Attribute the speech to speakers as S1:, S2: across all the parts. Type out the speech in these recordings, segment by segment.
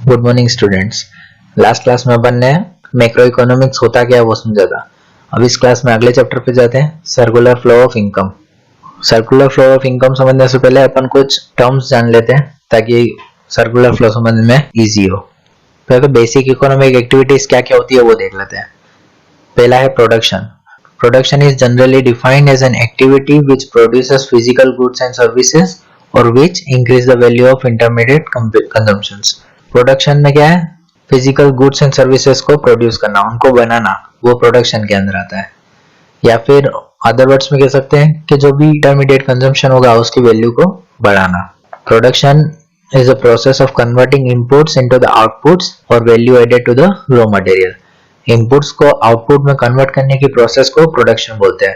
S1: Good morning students. Last class में अपन ने macro economics होता क्या है वो समझा था। अब इस क्लास में अगले चैप्टर पे जाते हैं, circular flow of income. Circular flow of income समझने से पहले अपन कुछ टर्म्स जान लेते हैं ताकि सर्कुलर फ्लो समझने में इजी हो। पहले तो बेसिक इकोनॉमिक एक्टिविटीज क्या क्या होती है वो देख लेते हैं। पहला है production. Production is generally defined as an activity which produces physical goods and services और which increase the value of intermediate consumptions. Production में क्या है, फिजिकल गुड्स एंड सर्विसेज को प्रोड्यूस करना, उनको बनाना, वो प्रोडक्शन के अंदर आता है। या फिर अदर वर्ड्स में कह सकते हैं कि जो भी इंटरमीडिएट कंजम्पशन होगा उसकी वैल्यू को बढ़ाना। Production is a process of converting inputs into the outputs और value added to the raw material. Inputs को आउटपुट में कन्वर्ट करने की प्रोसेस को प्रोडक्शन बोलते हैं,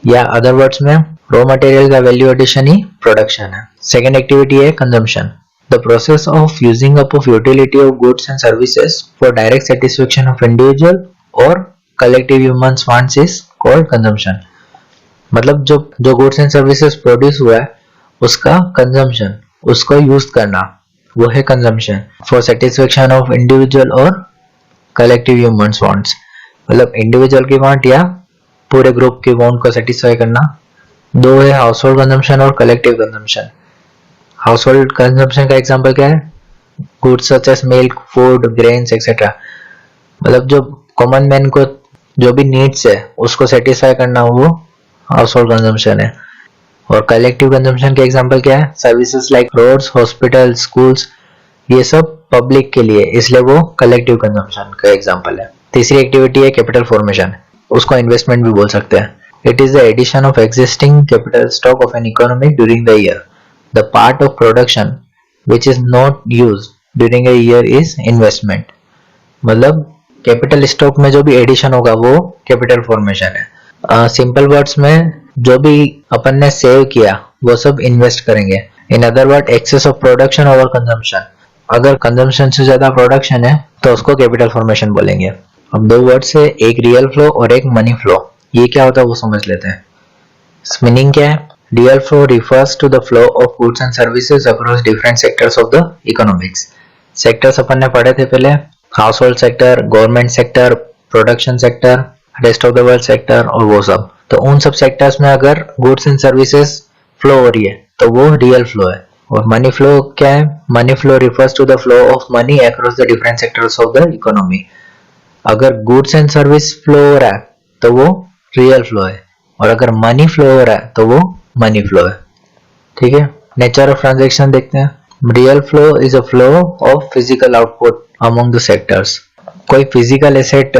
S1: या अदर वर्ड्स में रॉ मटेरियल का वैल्यू एडिशन ही प्रोडक्शन है। सेकेंड एक्टिविटी है consumption. The process of using up of utility of goods and services for direct satisfaction of individual or collective human wants is called consumption। मतलब जो goods and services produce हुआ है उसका consumption, उसको use करना, वो है consumption for satisfaction of individual और कलेक्टिव ह्यूमन वांट्स। मतलब इंडिविजुअल की वांट या पूरे ग्रुप की वांट को सेटिस्फाई करना। दो है हाउस होल्ड कंजम्पशन और collective consumption. Household consumption का एग्जाम्पल क्या है, goods such as milk, food, grains etcetera. मतलब जो कॉमन मैन को जो भी नीड्स है उसको सेटिस्फाई करना, वो हाउस होल्ड कंजम्पशन है। और कलेक्टिव कंजम्पशन के एग्जाम्पल क्या है, services like roads, hospital, schools, ये सब पब्लिक के लिए, इसलिए वो कलेक्टिव कंजम्पशन का एग्जाम्पल है। तीसरी एक्टिविटी है कैपिटल फॉर्मेशन, उसको इन्वेस्टमेंट भी बोल सकते हैं। It is the addition of existing capital stock of an economy during the year. The part of production which is not used during a year is investment। मतलब capital stock में जो भी addition होगा वो कैपिटल फॉर्मेशन है। Simple words में जो भी अपन ने सेव किया वो सब इन्वेस्ट करेंगे। In other word excess of production over consumption. अगर कंजम्पशन से ज्यादा प्रोडक्शन है तो उसको कैपिटल फॉर्मेशन बोलेंगे। अब दो वर्ड्स है, एक रियल फ्लो और एक मनी फ्लो। ये क्या होता है वो समझ लेते हैं। मीनिंग क्या है, Real flow refers to the flow of goods and services across different sectors of the economics। Sectors अपन ने पढ़े थे पहले, household sector, government sector, production sector, rest of the world sector और वो सब। तो उन सब सेक्टर्स में अगर गुड्स एंड सर्विसेज फ्लो हो रही है तो वो रियल फ्लो है। और मनी फ्लो क्या है, money flow refers to the flow of money across the different sectors of the economy. अगर गुड्स एंड सर्विस फ्लो हो रहा है तो वो रियल फ्लो है, और अगर मनी फ्लो हो रहा है तो वो मनी फ्लो है। ठीक है, नेचर ऑफ ट्रांजैक्शन देखते हैं। Real flow is a flow of physical output among the sectors. कोई फिजिकल एसेट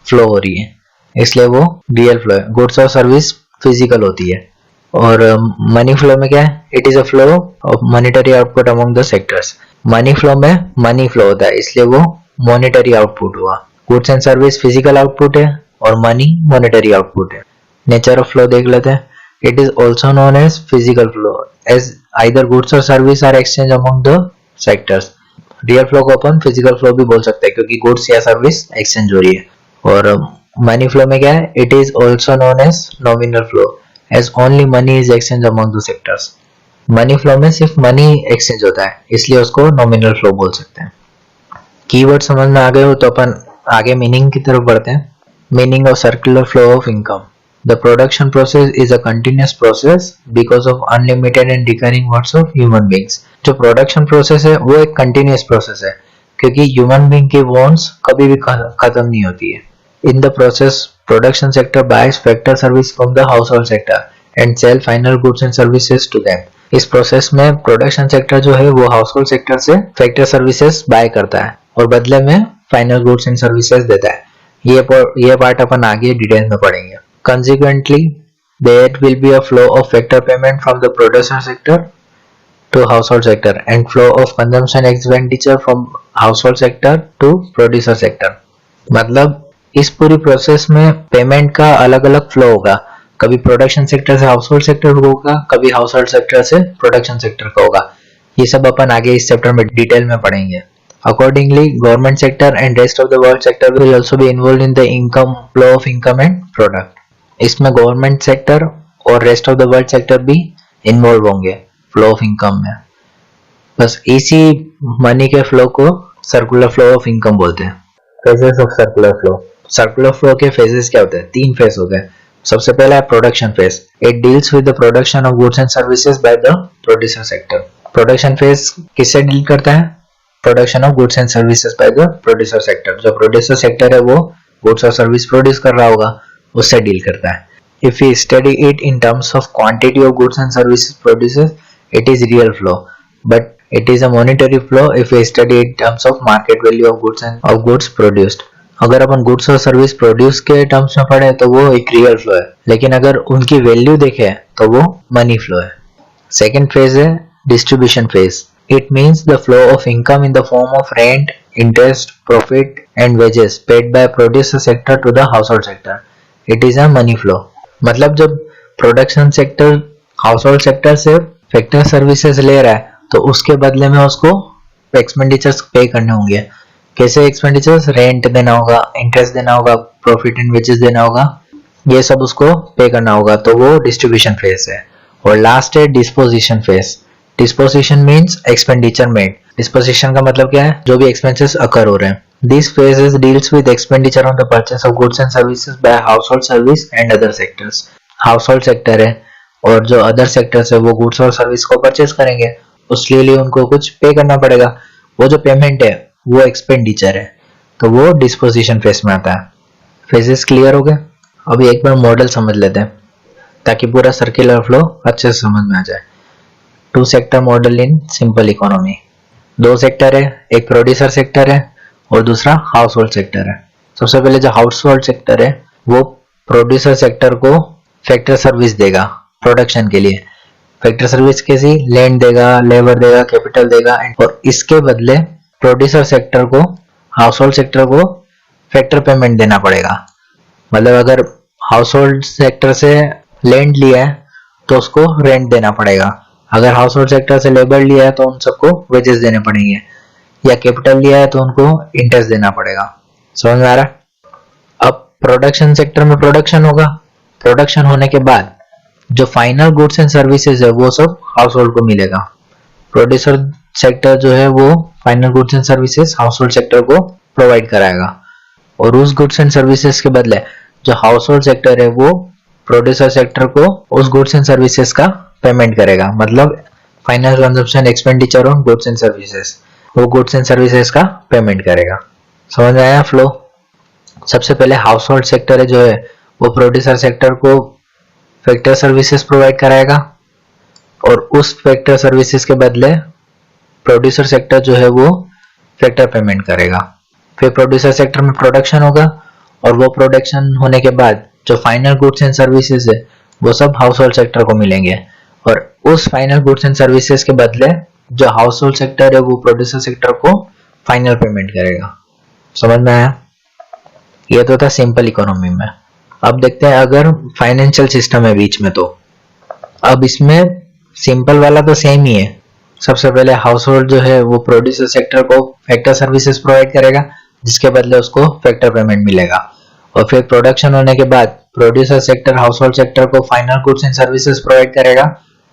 S1: फ्लो हो रही है इसलिए वो रियल फ्लो है। गुड्स और सर्विस फिजिकल होती है। और मनी फ्लो में क्या है, it is a flow of monetary output among the sectors. Money flow में मनी फ्लो होता है इसलिए वो मॉनेटरी आउटपुट हुआ। Goods and service physical output है और मनी मॉनेटरी आउटपुट है। नेचर ऑफ फ्लो देख लेते हैं। It is also known as physical flow as either goods or service are exchanged among the sectors। Real flow को अपन physical flow भी बोल सकते हैं क्योंकि गुड्स या सर्विस एक्सचेंज हो रही है। और मनी फ्लो में क्या है, it is also known as nominal flow as only money is exchange among the sectors. Money flow में सिर्फ मनी एक्सचेंज होता है इसलिए उसको नॉमिनल फ्लो बोल सकते हैं। कीवर्ड समझ में आ गए हो तो अपन आगे मीनिंग की तरफ बढ़ते हैं। Meaning of circular flow of income. The production process is a continuous process because of unlimited and recurring wants of human beings। जो प्रोडक्शन प्रोसेस है वो एक कंटिन्यूस प्रोसेस है क्योंकि ह्यूमन बीइंग की वांट्स कभी भी खत्म नहीं होती है। In the process production sector buys factor service from the household sector and sell final goods and services to them. इस प्रोसेस में प्रोडक्शन सेक्टर जो है वो हाउस होल्ड सेक्टर से फैक्टर सर्विसेज बाय करता है और बदले में फाइनल गुड्स एंड सर्विसेज देता है। ये पार्ट अपन आगे डिटेल में पढ़ेंगे। Consequently, there will be a flow of factor payment from the producer sector to household sector and flow of consumption expenditure from household sector to producer sector। मतलब इस पूरी process में पेमेंट का अलग अलग फ्लो होगा। कभी प्रोडक्शन सेक्टर से हाउसहोल्ड सेक्टर को होगा, कभी हाउसहोल्ड सेक्टर से प्रोडक्शन सेक्टर का होगा। ये सब अपन आगे इस चैप्टर में डिटेल में पढ़ेंगे। Accordingly, government sector and rest of the world sector will also be involved in the income flow of income and product। इसमें गवर्नमेंट सेक्टर और rest of the world sector भी इन्वॉल्व होंगे flow of income में। बस इसी money के flow को circular flow of income बोलते हैं। Phases of circular flow. Circular flow के फेजेस क्या होते हैं? 3 फेज होते हैं। सबसे पहला है production phase. It deals with the production of goods and services by the producer sector. Production phase किससे डील करता है? Production of goods and services by the producer sector. जो प्रोड्यूसर सेक्टर है वो गुड्स और सर्विस प्रोड्यूस कर रहा होगा, उससे डील करता है। If we study it in terms of quantity of goods and services produces, it is real flow, but it is a monetary flow if we study in terms of market value of goods and of goods produced। अगर अपन goods और service produce के terms में पढ़े तो वो एक real flow है, लेकिन अगर उनकी वैल्यू देखे तो वो मनी फ्लो है। सेकेंड फेज है distribution phase. It means the flow of income in the form of rent, interest, profit and wages paid by producer sector to the household sector. It is a money flow. मतलब जब production sector household sector से factor services ले रहा है तो उसके बदले में उसको एक्सपेंडिचर्स पे करने होंगे। कैसे एक्सपेंडिचर्स? रेंट देना होगा, इंटरेस्ट देना होगा, प्रॉफिट एंड वेजेस देना होगा, ये सब उसको पे करना होगा, तो वो डिस्ट्रीब्यूशन फेज है। और लास्ट है disposition phase. Disposition means expenditure made. Disposition का मतलब क्या है? जो भी एक्सपेंसेस अकर हो रहे हैं। This phases deals with expenditure on the purchase of goods and services by house hold service and other sectors. House hold sector है और जो अदर सेक्टर्स है वो गुड्स और सर्विस को परचेस करेंगे, उसके लिए उनको कुछ पे करना पड़ेगा। वो जो पेमेंट है वो एक्सपेंडिचर है, तो वो डिस्पोजिशन फेज में आता है। फेजेस क्लियर हो गए? अभी एक बार मॉडल समझ लेते हैं ताकि पूरा सर्कुलर फ्लो अच्छे से समझ में आ जाए। 2 sector model in simple economy. 2 sector है, एक प्रोड्यूसर सेक्टर है और दूसरा हाउस होल्ड सेक्टर है। सबसे पहले जो हाउस होल्ड सेक्टर है वो प्रोड्यूसर सेक्टर को फैक्टर सर्विस देगा प्रोडक्शन के लिए। फैक्टर सर्विस कैसी? लैंड देगा, लेबर देगा, कैपिटल देगा, और इसके बदले प्रोड्यूसर सेक्टर को, हाउस होल्ड सेक्टर को फैक्टर पेमेंट देना पड़ेगा। मतलब अगर हाउस होल्ड सेक्टर से लैंड लिया है तो उसको रेंट देना पड़ेगा। अगर हाउस होल्ड सेक्टर से लेबर लिया है तो उन सबको वेजेस देने पड़ेंगे, या कैपिटल लिया है तो उनको इंटरेस्ट देना पड़ेगा। समझ में आ रहा है? अब प्रोडक्शन सेक्टर में प्रोडक्शन होगा। प्रोडक्शन होने के बाद जो फाइनल गुड्स एंड सर्विसेज है वो सब हाउस होल्ड को मिलेगा। प्रोड्यूसर सेक्टर जो है वो final goods and services house hold sector को प्रोवाइड कराएगा, और उस गुड्स एंड सर्विसेज के बदले जो हाउस होल्ड सेक्टर है वो प्रोड्यूसर सेक्टर को उस गुड्स एंड सर्विसेज का पेमेंट करेगा। मतलब final consumption expenditure on goods and services, वो गुड्स एंड सर्विसेज का पेमेंट करेगा। समझ में आया फ्लो? सबसे पहले हाउस होल्ड सेक्टर है जो है वो प्रोड्यूसर सेक्टर को फैक्टर सर्विसेज प्रोवाइड कराएगा, और उस फैक्टर सर्विसेज के बदले प्रोड्यूसर सेक्टर जो है वो फैक्टर पेमेंट करेगा। फिर प्रोड्यूसर सेक्टर में प्रोडक्शन होगा, और वो प्रोडक्शन होने के बाद जो फाइनल गुड्स एंड सर्विसेज है वो सब हाउस होल्ड सेक्टर को मिलेंगे, और उस फाइनल गुड्स एंड सर्विसेज के बदले जो हाउस होल्ड सेक्टर है वो प्रोड्यूसर सेक्टर को फाइनल पेमेंट करेगा। समझ में आया? ये तो था सिंपल इकोनॉमी में। अब देखते हैं अगर फाइनेंशियल सिस्टम है बीच में, तो अब इसमें सिंपल वाला तो सेम ही है। सबसे पहले हाउस होल्ड जो है वो प्रोड्यूसर सेक्टर को फैक्टर सर्विसेज प्रोवाइड करेगा, जिसके बदले उसको फैक्टर पेमेंट मिलेगा, और फिर प्रोडक्शन होने के बाद producer sector household sector को final goods and services provide करेगा,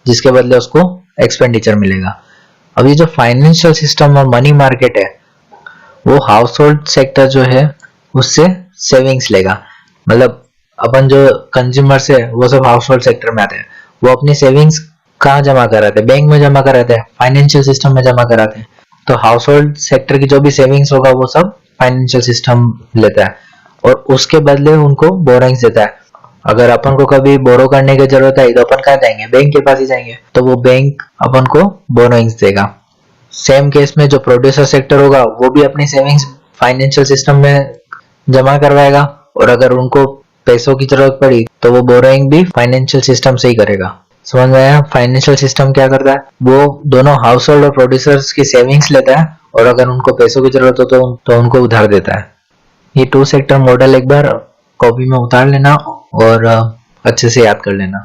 S1: जिसके बदले उसको एक्सपेंडिचर मिलेगा। अब ये जो फाइनेंशियल सिस्टम और मनी मार्केट है वो हाउस होल्ड सेक्टर जो है उससे सेविंग्स लेगा। मतलब अपन जो कंज्यूमर्स है वो सब हाउस होल्ड सेक्टर में आते हैं, वो अपनी सेविंग्स कहाँ जमा कराते हैं? बैंक में जमा कराते हैं, फाइनेंशियल सिस्टम में जमा कराते हैं। तो हाउस होल्ड सेक्टर की जो भी सेविंग्स होगा वो सब फाइनेंशियल सिस्टम लेता है, और उसके बदले उनको बोरोइंग्स देता है। अगर अपन को कभी बोरो करने की जरूरत है तो अपन कहाँ जाएंगे? बैंक के पास ही जाएंगे, तो वो बैंक अपन को बोरोइंग्स देगा। सेम केस में जो प्रोड्यूसर सेक्टर होगा वो भी अपनी सेविंग्स फाइनेंशियल सिस्टम में जमा करवाएगा, और अगर उनको पैसों की जरूरत पड़ी तो वो बोरोइंग भी फाइनेंशियल सिस्टम से ही करेगा। समझ में आया? फाइनेंशियल सिस्टम क्या करता है? वो दोनों हाउस होल्ड और प्रोड्यूसर्स की सेविंग्स लेता है, और अगर उनको पैसों की जरूरत हो तो उनको उधार देता है। ये 2 सेक्टर मॉडल एक बार कॉपी में उतार लेना और अच्छे से याद कर लेना।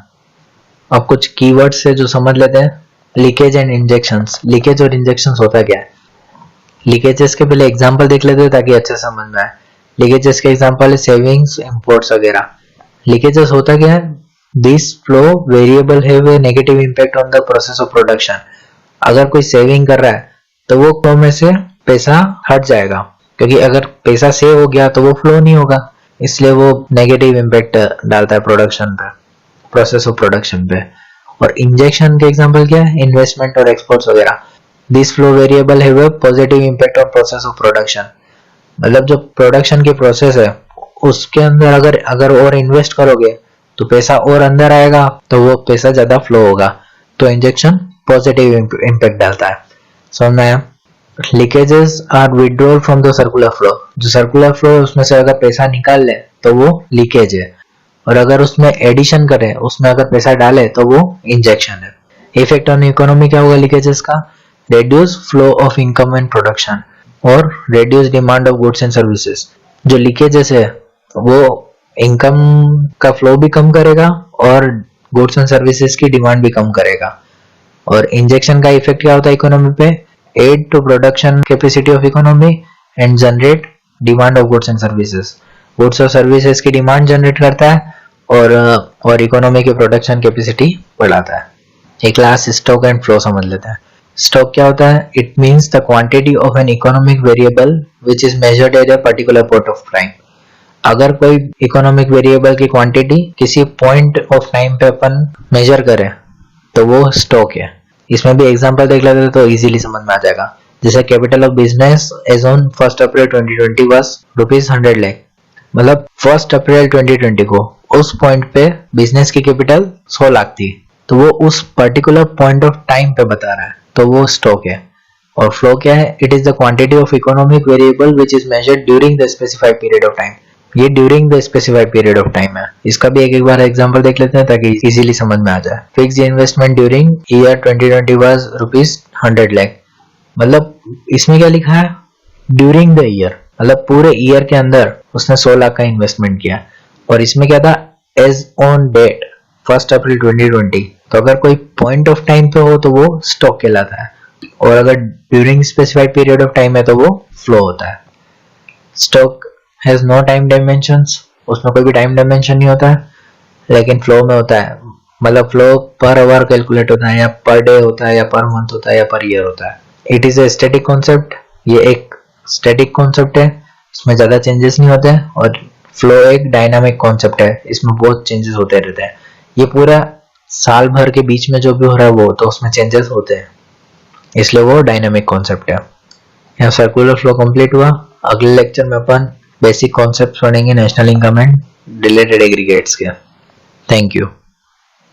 S1: अब कुछ कीवर्ड्स है जो समझ लेते हैं। Leakage and injections. लीकेज और इंजेक्शंस होता क्या है? लीकेजेस के पहले एग्जांपल देख लेते हैं ताकि अच्छे समझ में आए। लीकेजेस के एग्जांपल है सेविंग्स, इंपोर्ट्स वगैरह। लीकेजेस होता क्या है? This flow variable have a negative impact on the process of production. अगर कोई सेविंग कर रहा है तो वो फ्लो में से पैसा हट जाएगा, क्योंकि अगर पैसा सेव हो गया तो वो फ्लो नहीं होगा, इसलिए वो नेगेटिव इम्पैक्ट डालता है प्रोडक्शन पे, प्रोसेस ऑफ प्रोडक्शन पे। और इंजेक्शन के एग्जांपल क्या है, इन्वेस्टमेंट और एक्सपोर्ट्स वगैरह। This flow variable have a positive impact on process of production. मतलब जो प्रोडक्शन की प्रोसेस है उसके अंदर अगर और इन्वेस्ट करोगे तो पैसा और अंदर आएगा, तो वो पैसा ज्यादा फ्लो होगा, तो इंजेक्शन पॉजिटिव इम्पैक्ट डालता है। समझ में आया? Leakages are withdrawal from the circular flow. जो सर्कुलर फ्लो है उसमें से अगर पैसा निकाल ले तो वो लीकेज है, और अगर उसमें एडिशन करे, उसमें अगर पैसा डाले तो वो इंजेक्शन है। इफेक्ट ऑन इकोनॉमी क्या होगा लीकेजेस का? Reduce flow of income and production और reduce demand of goods and services. जो लीकेजेस है वो इनकम का फ्लो भी कम करेगा और गुड्स एंड सर्विसेज की डिमांड भी कम करेगा। और इंजेक्शन का इफेक्ट क्या होता है इकोनॉमी पे? Add to production capacity of economy and generate demand of goods and services. Goods और सर्विसेज की डिमांड जनरेट करता है और इकोनॉमी की प्रोडक्शन कैपेसिटी बढ़ाता है। एक लास्ट स्टॉक एंड फ्लो समझ लेते हैं। स्टॉक क्या होता है? It means the quantity of an economic variable which is measured at a particular point of time. अगर कोई इकोनॉमिक वेरिएबल की क्वांटिटी किसी पॉइंट ऑफ टाइम पे अपन मेजर करें तो वो स्टॉक है। इसमें भी एग्जांपल देख लेते तो इजीली समझ में आ जाएगा। जैसे capital of business as on 1 April 2020 was ₹100 lakh. मतलब 1 अप्रैल 2020 को उस पॉइंट पे बिजनेस की कैपिटल 100 लाख थी, तो वो उस पर्टिकुलर पॉइंट ऑफ टाइम पे बता रहा है, तो वो स्टॉक है। और फ्लो क्या है? It is the quantity of economic variable which is measured during the specified period of time. ये during the specified period of time है। इसका भी एक बार एग्जांपल देख लेते हैं ताकि इजीली समझ में आ जाए। Fixed investment during year 2020 was ₹100 lakh. मतलब इसमें क्या लिखा है? ड्यूरिंग द ईयर, मतलब पूरे ईयर के अंदर उसने 100 लाख का इन्वेस्टमेंट किया। और इसमें क्या था? As on date 1 April 2020। तो अगर कोई पॉइंट ऑफ टाइम पे हो तो वो स्टॉक कहलाता है, और अगर during specified period of time है तो वो फ्लो होता है। Stock has no time dimensions, उसमें कोई भी टाइम डायमेंशन नहीं होता है, लेकिन फ्लो में होता है। मतलब फ्लो पर आवर कैलकुलेट होता है, या पर डे होता है, या पर मंथ होता है, या पर ईयर होता है। It is a static concept. ये एक स्टैटिक कॉन्सेप्ट है, इसमें ज्यादा चेंजेस नहीं होते हैं। और फ्लो एक डायनामिक कॉन्सेप्ट है, इसमें बहुत चेंजेस होते रहते हैं। ये पूरा साल भर के बीच में जो भी हो रहा है वो तो उसमें चेंजेस होते हैं, इसलिए वो डायनामिक कॉन्सेप्ट है। यहाँ सर्कुलर फ्लो कंप्लीट हुआ। अगले लेक्चर में अपन बेसिक कॉन्सेप्ट पढ़ेंगे national income and related aggregates के। Thank you.